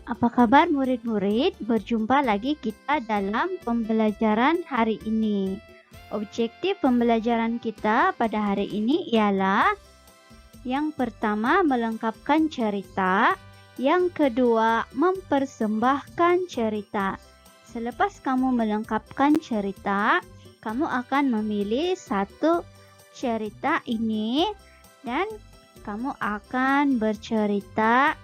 Apa kabar murid-murid? Berjumpa lagi kita dalam pembelajaran hari ini. Objektif pembelajaran kita pada hari ini ialah yang pertama melengkapkan cerita, yang kedua mempersembahkan cerita. Selepas kamu melengkapkan cerita, kamu akan memilih satu cerita ini dan kamu akan bercerita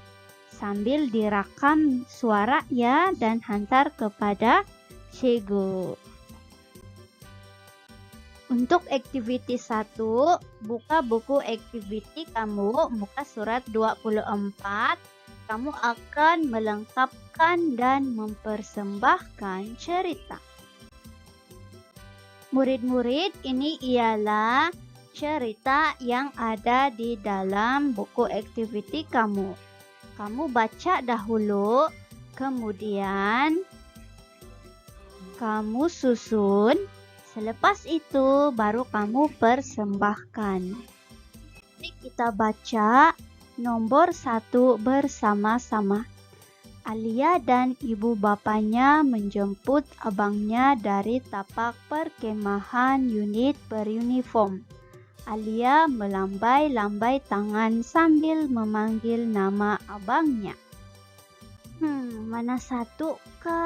sambil direkam suara ya dan hantar kepada cikgu. Untuk activity 1, buka buku activity kamu, buka surat 24. Kamu akan melengkapkan dan mempersembahkan cerita. Murid-murid, ini ialah cerita yang ada di dalam buku activity kamu. Kamu baca dahulu, kemudian kamu susun. Selepas itu baru kamu persembahkan. Mari kita baca nomor 1 bersama-sama. Alia dan ibu bapaknya menjemput abangnya dari tapak perkemahan unit beruniform. Alia melambai-lambai tangan sambil memanggil nama abangnya. Mana satu ke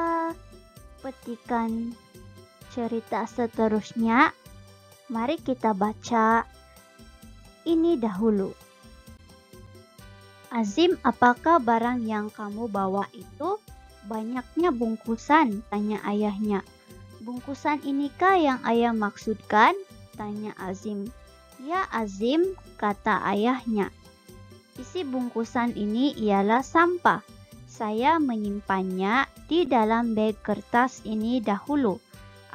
petikan cerita seterusnya? Mari kita baca ini dahulu. Azim, apakah barang yang kamu bawa itu? Banyaknya bungkusan, tanya ayahnya. Bungkusan inikah yang ayah maksudkan? Tanya Azim. Ya Azim, kata ayahnya. Isi bungkusan ini ialah sampah. Saya menyimpannya di dalam beg kertas ini dahulu.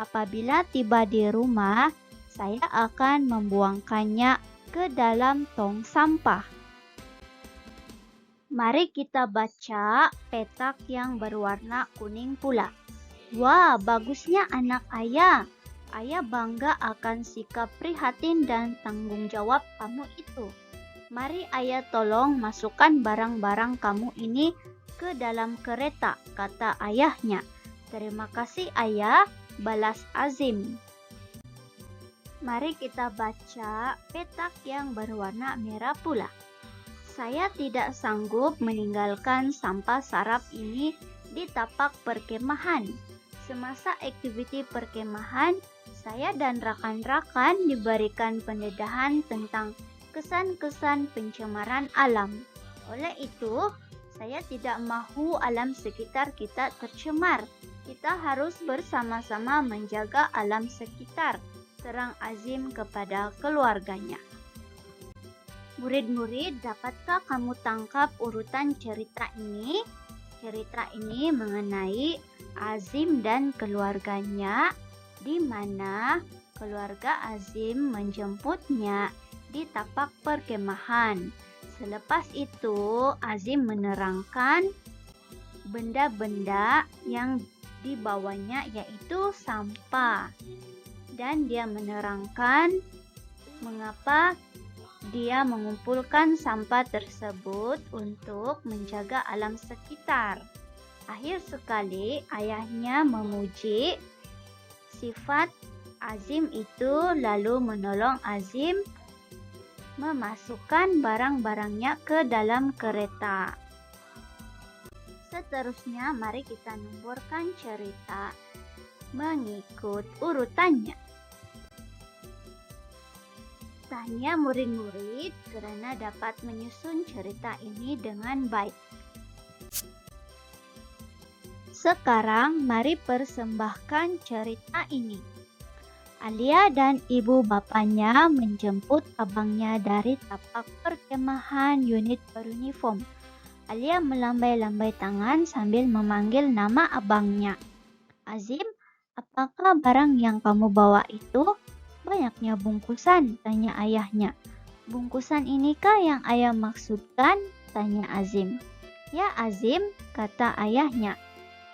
Apabila tiba di rumah, saya akan membuangkannya ke dalam tong sampah. Mari kita baca petak yang berwarna kuning pula. Wah, bagusnya anak ayah. Ayah bangga akan sikap prihatin dan tanggung jawab kamu itu. Mari ayah tolong masukkan barang-barang kamu ini ke dalam kereta, kata ayahnya. Terima kasih ayah, balas Azim. Mari kita baca petak yang berwarna merah pula. Saya tidak sanggup meninggalkan sampah sarap ini di tapak perkemahan. Semasa aktiviti perkemahan, saya dan rakan-rakan diberikan pendedahan tentang kesan-kesan pencemaran alam. Oleh itu, saya tidak mahu alam sekitar kita tercemar. Kita harus bersama-sama menjaga alam sekitar, serang Azim kepada keluarganya. Murid-murid, dapatkah kamu tangkap urutan cerita ini? Cerita ini mengenai Azim dan keluarganya, di mana keluarga Azim menjemputnya di tapak perkemahan. Selepas itu, Azim menerangkan benda-benda yang dibawanya yaitu sampah. Dan dia menerangkan mengapa dia mengumpulkan sampah tersebut untuk menjaga alam sekitar. Akhir sekali, ayahnya memuji sifat Azim itu, lalu menolong Azim memasukkan barang-barangnya ke dalam kereta. Seterusnya, mari kita nomorkan cerita mengikut urutannya. Tahniah murid-murid karena dapat menyusun cerita ini dengan baik. Sekarang mari persembahkan cerita ini. Alia dan ibu bapaknya menjemput abangnya dari tapak perkemahan unit beruniform. Alia melambai-lambai tangan sambil memanggil nama abangnya. Azim, apakah barang yang kamu bawa itu? Banyaknya bungkusan, tanya ayahnya. Bungkusan inikah yang ayah maksudkan? Tanya Azim. Ya Azim, kata ayahnya.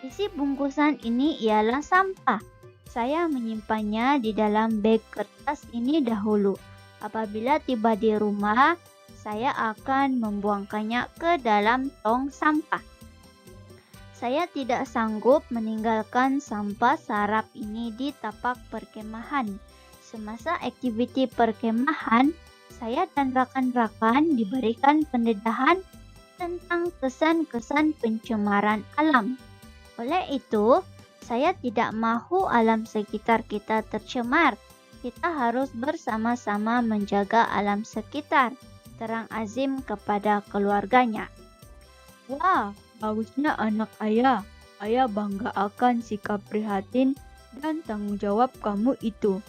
Isi bungkusan ini ialah sampah. Saya menyimpannya di dalam beg kertas ini dahulu. Apabila tiba di rumah, saya akan membuangkannya ke dalam tong sampah. Saya tidak sanggup meninggalkan sampah sarap ini di tapak perkemahan. Semasa aktiviti perkemahan, saya dan rakan-rakan diberikan pendedahan tentang kesan-kesan pencemaran alam. Oleh itu, saya tidak mahu alam sekitar kita tercemar. Kita harus bersama-sama menjaga alam sekitar, terang Azim kepada keluarganya. Wah, bagusnya anak ayah. Ayah bangga akan sikap prihatin dan tanggung jawab kamu itu.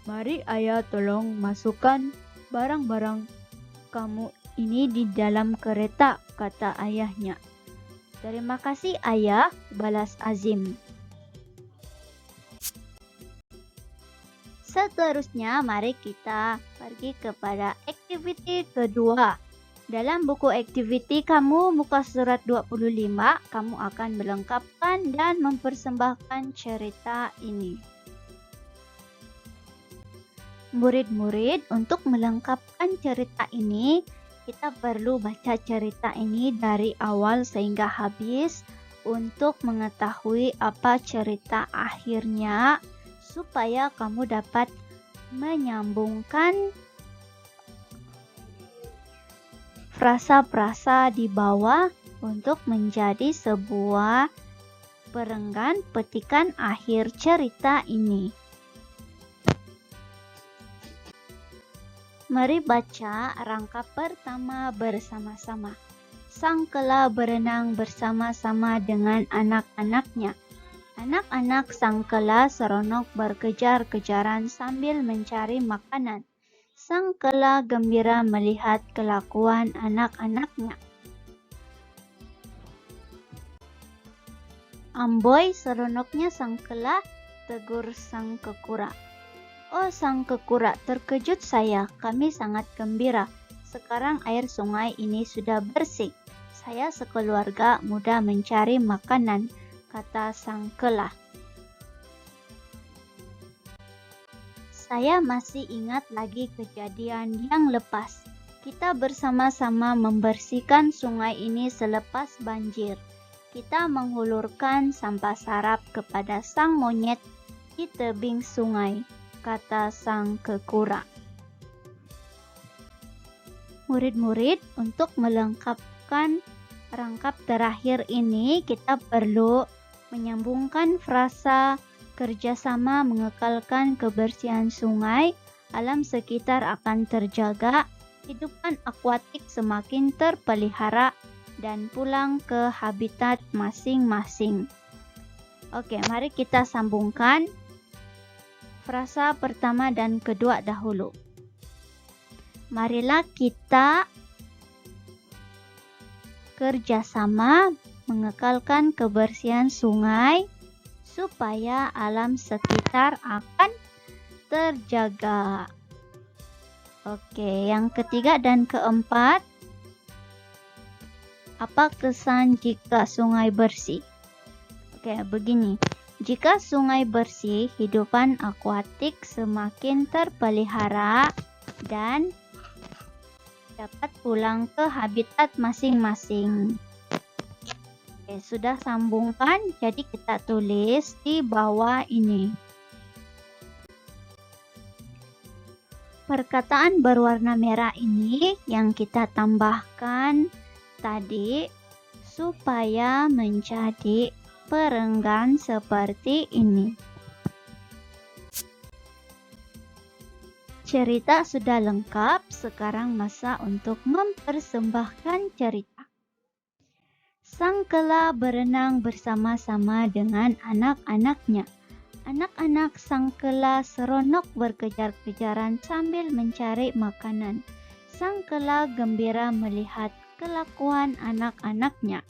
Mari ayah tolong masukkan barang-barang kamu ini di dalam kereta, kata ayahnya. Terima kasih ayah, balas Azim. Seterusnya, mari kita pergi kepada aktiviti kedua. Dalam buku aktiviti kamu, muka surat 25, kamu akan melengkapkan dan mempersembahkan cerita ini. Murid-murid, untuk melengkapkan cerita ini, kita perlu baca cerita ini dari awal sehingga habis untuk mengetahui apa cerita akhirnya, supaya kamu dapat menyambungkan frasa-frasa di bawah untuk menjadi sebuah perenggan petikan akhir cerita ini. Mari baca rangkap pertama bersama-sama. Sang kela berenang bersama-sama dengan anak-anaknya. Anak-anak sang kela seronok berkejar-kejaran sambil mencari makanan. Sang kela gembira melihat kelakuan anak-anaknya. Amboi, seronoknya sang kela, tegur sang kekura. Oh sang kekura, terkejut saya, kami sangat gembira. Sekarang air sungai ini sudah bersih. Saya sekeluarga mudah mencari makanan, kata sang kela. Saya masih ingat lagi kejadian yang lepas. Kita bersama-sama membersihkan sungai ini selepas banjir. Kita menghulurkan sampah sarap kepada sang monyet di tebing sungai, kata sang kekura. Murid-murid, untuk melengkapkan rangkap terakhir ini, kita perlu menyambungkan frasa kerjasama mengekalkan kebersihan sungai, alam sekitar akan terjaga, kehidupan akuatik semakin terpelihara, dan pulang ke habitat masing-masing. Oke, mari kita sambungkan frasa pertama dan kedua dahulu. Marilah kita kerjasama mengekalkan kebersihan sungai, supaya alam sekitar akan terjaga. Oke, yang ketiga dan keempat. Apa kesan jika sungai bersih? Oke, begini. Jika sungai bersih, hidupan akuatik semakin terpelihara dan dapat pulang ke habitat masing-masing. Oke, sudah sambungkan, jadi kita tulis di bawah ini. Perkataan berwarna merah ini yang kita tambahkan tadi supaya menjadi perenggan seperti ini. Cerita sudah lengkap, sekarang masa untuk mempersembahkan cerita. Sang kela berenang bersama-sama dengan anak-anaknya. Anak-anak sang kela seronok berkejar-kejaran sambil mencari makanan. Sang kela gembira melihat kelakuan anak-anaknya.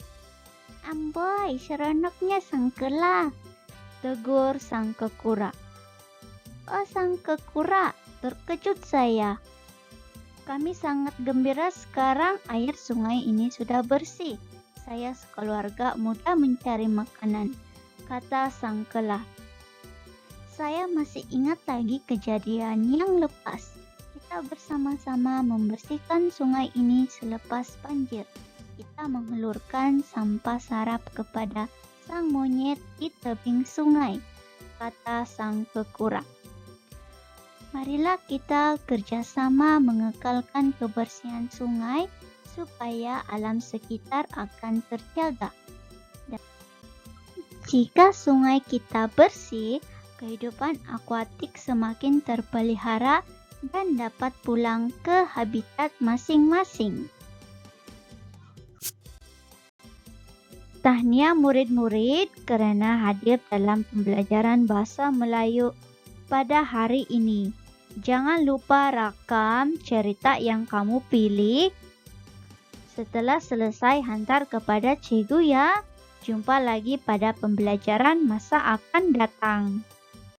Amboi, seronoknya sang kela, tegur sang kekura. Oh sang kekura, terkejut saya. Kami sangat gembira sekarang air sungai ini sudah bersih. Saya sekeluarga mudah mencari makanan, kata sang kela. Saya masih ingat lagi kejadian yang lepas. Kita bersama-sama membersihkan sungai ini selepas banjir. Kita kita menghulurkan sampah sarap kepada sang monyet di tebing sungai, kata sang pekura. Marilah kita kerjasama mengekalkan kebersihan sungai supaya alam sekitar akan terjaga. Dan jika sungai kita bersih, kehidupan akuatik semakin terpelihara dan dapat pulang ke habitat masing-masing. Tahniah murid-murid kerana hadir dalam pembelajaran bahasa Melayu pada hari ini. Jangan lupa rakam cerita yang kamu pilih. Setelah selesai hantar kepada cikgu ya. Jumpa lagi pada pembelajaran masa akan datang.